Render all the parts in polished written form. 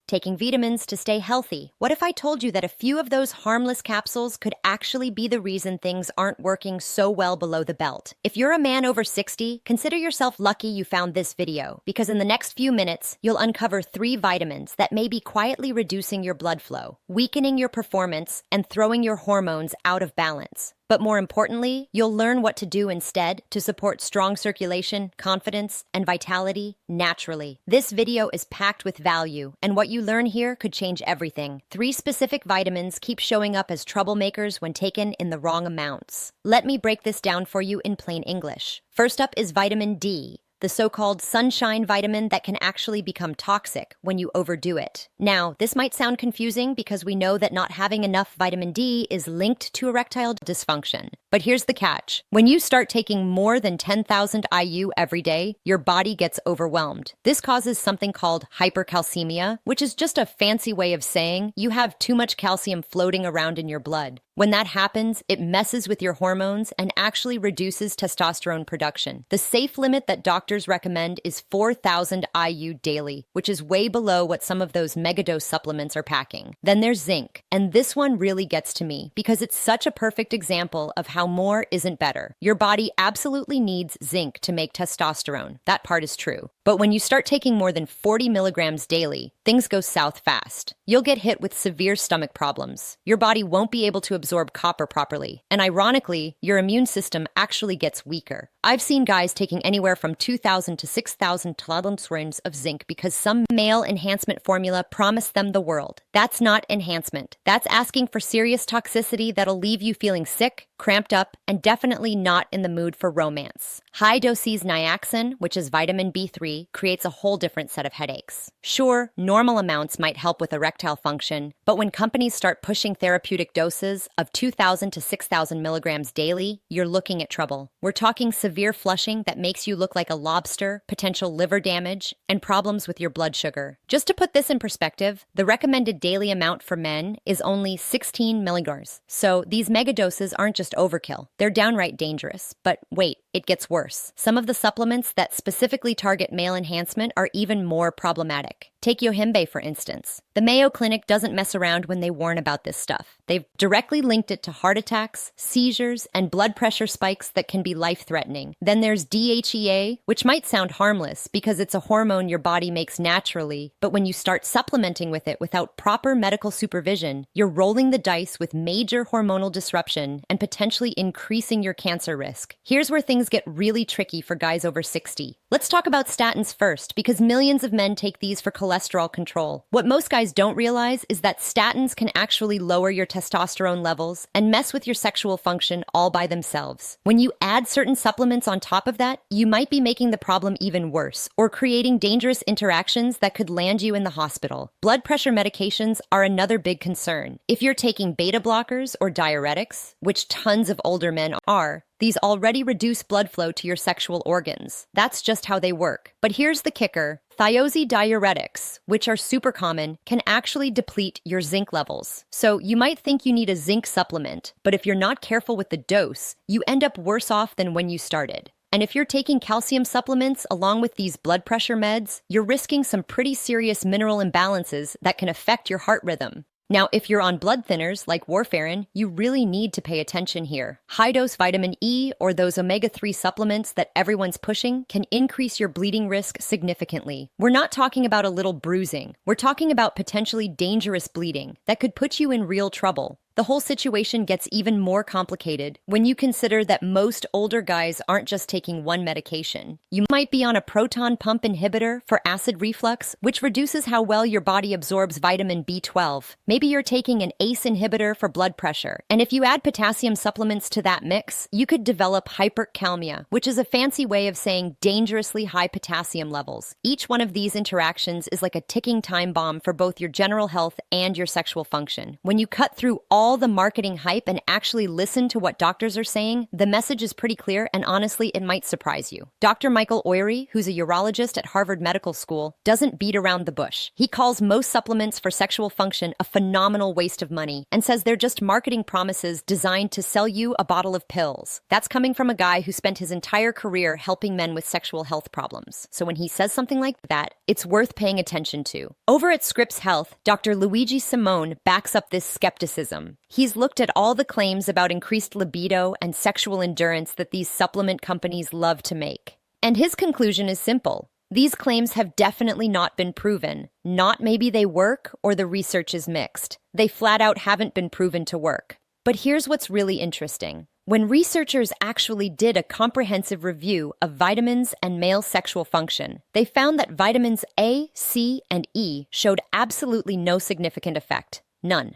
taking vitamins to stay healthy. What if I told you that a few of those harmless capsules could actually be the reason things aren't working so well below the belt? If you're a man over 60, consider yourself lucky you found this video, because in the next few minutes, you'll uncover 3 vitamins that may be quietly reducing your blood flow, weakening your performance, and throwing your hormones out of balance. But more importantly, you'll learn what to do instead to support strong circulation, confidence, and vitality naturally. This video is packed with value, and what you learn here could change everything. 3 specific vitamins keep showing up as troublemakers when taken in the wrong amounts. Let me break this down for you in plain English. First up is vitamin D, the so-called sunshine vitamin that can actually become toxic when you overdo it. Now, this might sound confusing because we know that not having enough vitamin D is linked to erectile dysfunction. But here's the catch. When you start taking more than 10,000 IU every day, your body gets overwhelmed. This causes something called hypercalcemia, which is just a fancy way of saying you have too much calcium floating around in your blood. When that happens, it messes with your hormones and actually reduces testosterone production. The safe limit that doctors recommend is 4,000 IU daily, which is way below what some of those megadose supplements are packing. Then there's zinc, and this one really gets to me because it's such a perfect example of how more isn't better. Your body absolutely needs zinc to make testosterone. That part is true. But when you start taking more than 40 milligrams daily, things go south fast. You'll get hit with severe stomach problems. Your body won't be able to absorb copper properly. And ironically, your immune system actually gets weaker. I've seen guys taking anywhere from 2,000 to 6,000 tablespoons of zinc because some male enhancement formula promised them the world. That's not enhancement. That's asking for serious toxicity that'll leave you feeling sick, cramped up, and definitely not in the mood for romance. High-dose niacin, which is vitamin B3, creates a whole different set of headaches. Sure, normal amounts might help with erectile function, but when companies start pushing therapeutic doses of 2,000 to 6,000 milligrams daily, you're looking at trouble. We're talking severe flushing that makes you look like a lobster, potential liver damage, and problems with your blood sugar. Just to put this in perspective, the recommended daily amount for men is only 16 milligrams. So these megadoses aren't just overkill. They're downright dangerous. But wait, it gets worse. Some of the supplements that specifically target male enhancement are even more problematic. Take Yohimbe, for instance. The Mayo Clinic doesn't mess around when they warn about this stuff. They've directly linked it to heart attacks, seizures, and blood pressure spikes that can be life-threatening. Then there's DHEA, which might sound harmless because it's a hormone your body makes naturally, but when you start supplementing with it without proper medical supervision, you're rolling the dice with major hormonal disruption and potentially increasing your cancer risk. Here's where things get really tricky for guys over 60. Let's talk about statins first, because millions of men take these for cholesterol control. What most guys don't realize is that statins can actually lower your testosterone levels and mess with your sexual function all by themselves. When you add certain supplements on top of that, you might be making the problem even worse or creating dangerous interactions that could land you in the hospital. Blood pressure medications are another big concern. If you're taking beta blockers or diuretics, which tons of older men are, these already reduce blood flow to your sexual organs. That's just how they work. But here's the kicker. Thiazide-diuretics, which are super common, can actually deplete your zinc levels. So you might think you need a zinc supplement, but if you're not careful with the dose, you end up worse off than when you started. And if you're taking calcium supplements along with these blood pressure meds, you're risking some pretty serious mineral imbalances that can affect your heart rhythm. Now, if you're on blood thinners like warfarin, you really need to pay attention here. High-dose vitamin E or those omega-3 supplements that everyone's pushing can increase your bleeding risk significantly. We're not talking about a little bruising. We're talking about potentially dangerous bleeding that could put you in real trouble. The whole situation gets even more complicated when you consider that most older guys aren't just taking one medication. You might be on a proton pump inhibitor for acid reflux, which reduces how well your body absorbs vitamin B12. Maybe you're taking an ACE inhibitor for blood pressure. And if you add potassium supplements to that mix, you could develop hypercalcemia, which is a fancy way of saying dangerously high potassium levels. Each one of these interactions is like a ticking time bomb for both your general health and your sexual function. When you cut through all all the marketing hype and actually listen to what doctors are saying, the message is pretty clear, and honestly, it might surprise you. Dr. Michael Oyery, who's a urologist at Harvard Medical School, doesn't beat around the bush. He calls most supplements for sexual function a phenomenal waste of money and says they're just marketing promises designed to sell you a bottle of pills. That's coming from a guy who spent his entire career helping men with sexual health problems. So when he says something like that, it's worth paying attention to. Over at Scripps Health, Dr. Luigi Simone backs up this skepticism. He's looked at all the claims about increased libido and sexual endurance that these supplement companies love to make. And his conclusion is simple. These claims have definitely not been proven. Not maybe they work or the research is mixed. They flat out haven't been proven to work. But here's what's really interesting. When researchers actually did a comprehensive review of vitamins and male sexual function, they found that vitamins A, C, and E showed absolutely no significant effect. None.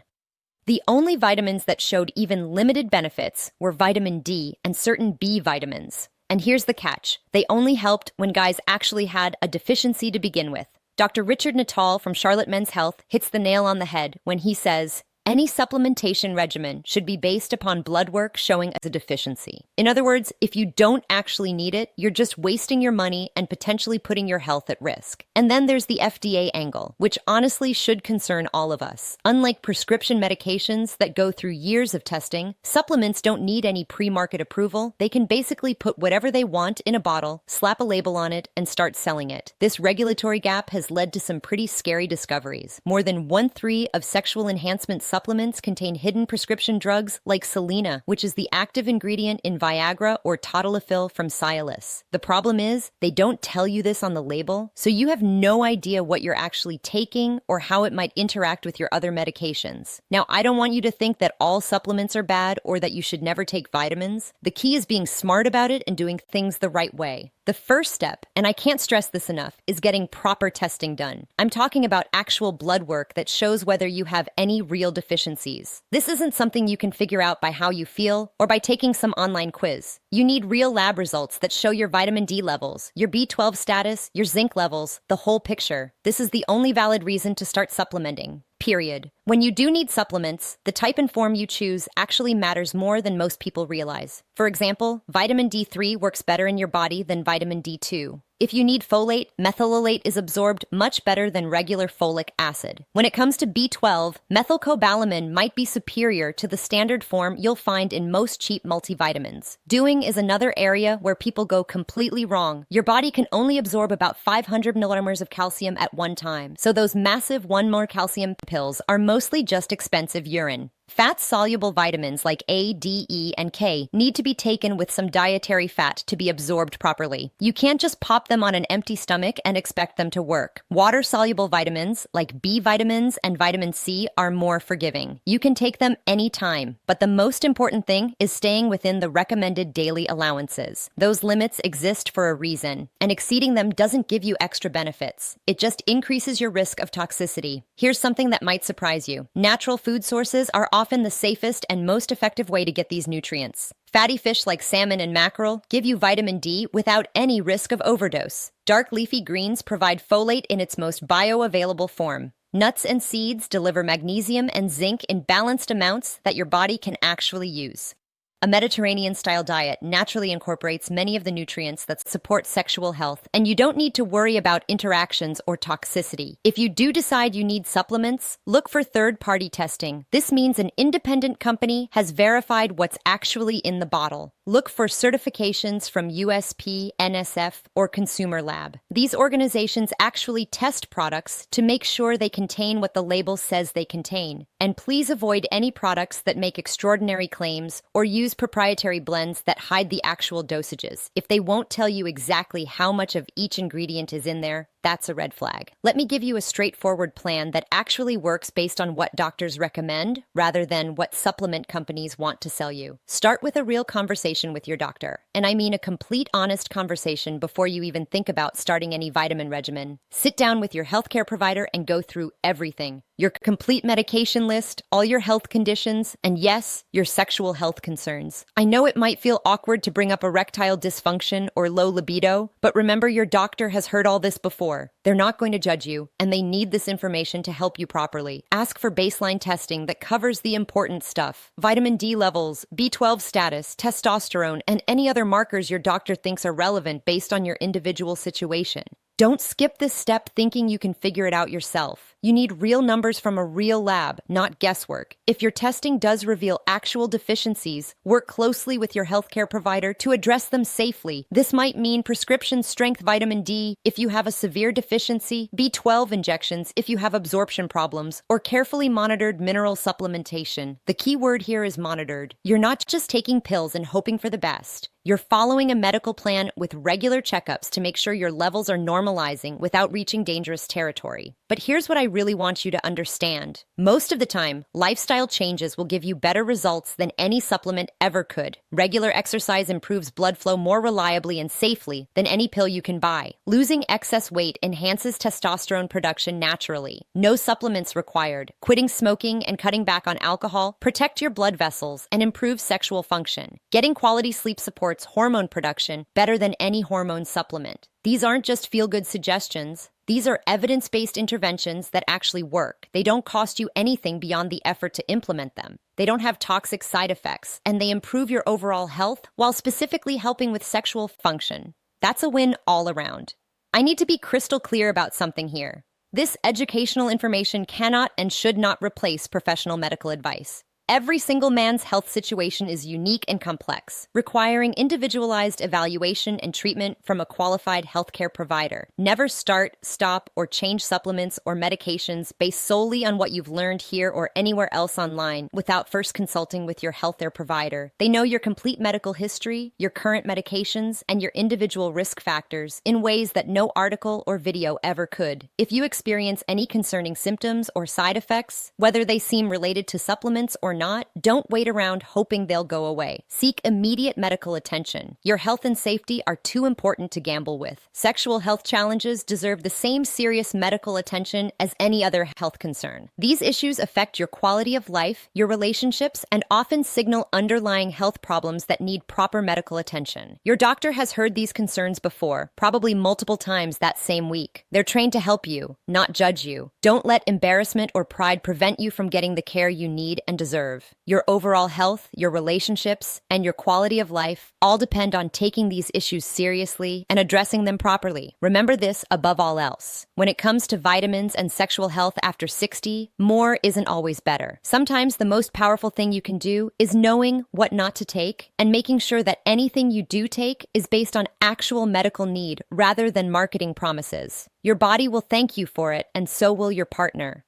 The only vitamins that showed even limited benefits were vitamin D and certain B vitamins. And here's the catch. They only helped when guys actually had a deficiency to begin with. Dr. Richard Natal from Charlotte Men's Health hits the nail on the head when he says, any supplementation regimen should be based upon blood work showing a deficiency. In other words, if you don't actually need it, you're just wasting your money and potentially putting your health at risk. And then there's the FDA angle, which honestly should concern all of us. Unlike prescription medications that go through years of testing, supplements don't need any pre-market approval. They can basically put whatever they want in a bottle, slap a label on it, and start selling it. This regulatory gap has led to some pretty scary discoveries. More than 1/3 of sexual enhancement supplements contain hidden prescription drugs like selena, which is the active ingredient in Viagra or tadalafil from Cialis. The problem is, they don't tell you this on the label, so you have no idea what you're actually taking or how it might interact with your other medications. Now, I don't want you to think that all supplements are bad or that you should never take vitamins. The key is being smart about it and doing things the right way. The first step, and I can't stress this enough, is getting proper testing done. I'm talking about actual blood work that shows whether you have any real deficiencies. This isn't something you can figure out by how you feel or by taking some online quiz. You need real lab results that show your vitamin D levels, your B12 status, your zinc levels, the whole picture. This is the only valid reason to start supplementing. Period. When you do need supplements, the type and form you choose actually matters more than most people realize. For example, vitamin D3 works better in your body than vitamin D2. If you need folate, methylfolate is absorbed much better than regular folic acid. When it comes to B12, methylcobalamin might be superior to the standard form you'll find in most cheap multivitamins. Doing is another area where people go completely wrong. Your body can only absorb about 500 milligrams of calcium at one time, so those massive 1 mole calcium pills are mostly just expensive urine. Fat-soluble vitamins like A, D, E, and K need to be taken with some dietary fat to be absorbed properly. You can't just pop them on an empty stomach and expect them to work. Water-soluble vitamins like B vitamins and vitamin C are more forgiving. You can take them anytime, but the most important thing is staying within the recommended daily allowances. Those limits exist for a reason, and exceeding them doesn't give you extra benefits. It just increases your risk of toxicity. Here's something that might surprise you. Natural food sources are often the safest and most effective way to get these nutrients. Fatty fish like salmon and mackerel give you vitamin D without any risk of overdose. Dark leafy greens provide folate in its most bioavailable form. Nuts and seeds deliver magnesium and zinc in balanced amounts that your body can actually use. A Mediterranean-style diet naturally incorporates many of the nutrients that support sexual health, and you don't need to worry about interactions or toxicity. If you do decide you need supplements, look for third-party testing. This means an independent company has verified what's actually in the bottle. Look for certifications from USP, NSF, or Consumer Lab. These organizations actually test products to make sure they contain what the label says they contain. And please avoid any products that make extraordinary claims or use proprietary blends that hide the actual dosages. If they won't tell you exactly how much of each ingredient is in there, that's a red flag. Let me give you a straightforward plan that actually works based on what doctors recommend rather than what supplement companies want to sell you. Start with a real conversation with your doctor. And I mean a complete honest conversation before you even think about starting any vitamin regimen. Sit down with your healthcare provider and go through everything. your complete medication list, all your health conditions, and yes, your sexual health concerns. I know it might feel awkward to bring up erectile dysfunction or low libido, but remember your doctor has heard all this before. They're not going to judge you, and they need this information to help you properly. Ask for baseline testing that covers the important stuff: vitamin D levels, B12 status, testosterone, and any other markers your doctor thinks are relevant based on your individual situation. Don't skip this step thinking you can figure it out yourself. You need real numbers from a real lab, not guesswork. If your testing does reveal actual deficiencies, work closely with your healthcare provider to address them safely. This might mean prescription strength vitamin D if you have a severe deficiency, B12 injections if you have absorption problems, or carefully monitored mineral supplementation. The key word here is monitored. You're not just taking pills and hoping for the best. You're following a medical plan with regular checkups to make sure your levels are normalizing without reaching dangerous territory. But here's what I really want you to understand. Most of the time, lifestyle changes will give you better results than any supplement ever could. Regular exercise improves blood flow more reliably and safely than any pill you can buy. Losing excess weight enhances testosterone production naturally. No supplements required. Quitting smoking and cutting back on alcohol protect your blood vessels and improve sexual function. Getting quality sleep supports hormone production better than any hormone supplement. These aren't just feel-good suggestions. These are evidence-based interventions that actually work. They don't cost you anything beyond the effort to implement them. They don't have toxic side effects, and they improve your overall health while specifically helping with sexual function. That's a win all around. I need to be crystal clear about something here. This educational information cannot and should not replace professional medical advice. Every single man's health situation is unique and complex, requiring individualized evaluation and treatment from a qualified healthcare provider. Never start, stop, or change supplements or medications based solely on what you've learned here or anywhere else online without first consulting with your healthcare provider. They know your complete medical history, your current medications, and your individual risk factors in ways that no article or video ever could. If you experience any concerning symptoms or side effects, whether they seem related to supplements or not, don't wait around hoping they'll go away. Seek immediate medical attention. Your health and safety are too important to gamble with. Sexual health challenges deserve the same serious medical attention as any other health concern. These issues affect your quality of life, your relationships, and often signal underlying health problems that need proper medical attention. Your doctor has heard these concerns before, probably multiple times that same week. They're trained to help you, not judge you. Don't let embarrassment or pride prevent you from getting the care you need and deserve. Your overall health, your relationships, and your quality of life all depend on taking these issues seriously and addressing them properly. Remember this above all else. When it comes to vitamins and sexual health after 60, more isn't always better. Sometimes the most powerful thing you can do is knowing what not to take and making sure that anything you do take is based on actual medical need rather than marketing promises. Your body will thank you for it, and so will your partner.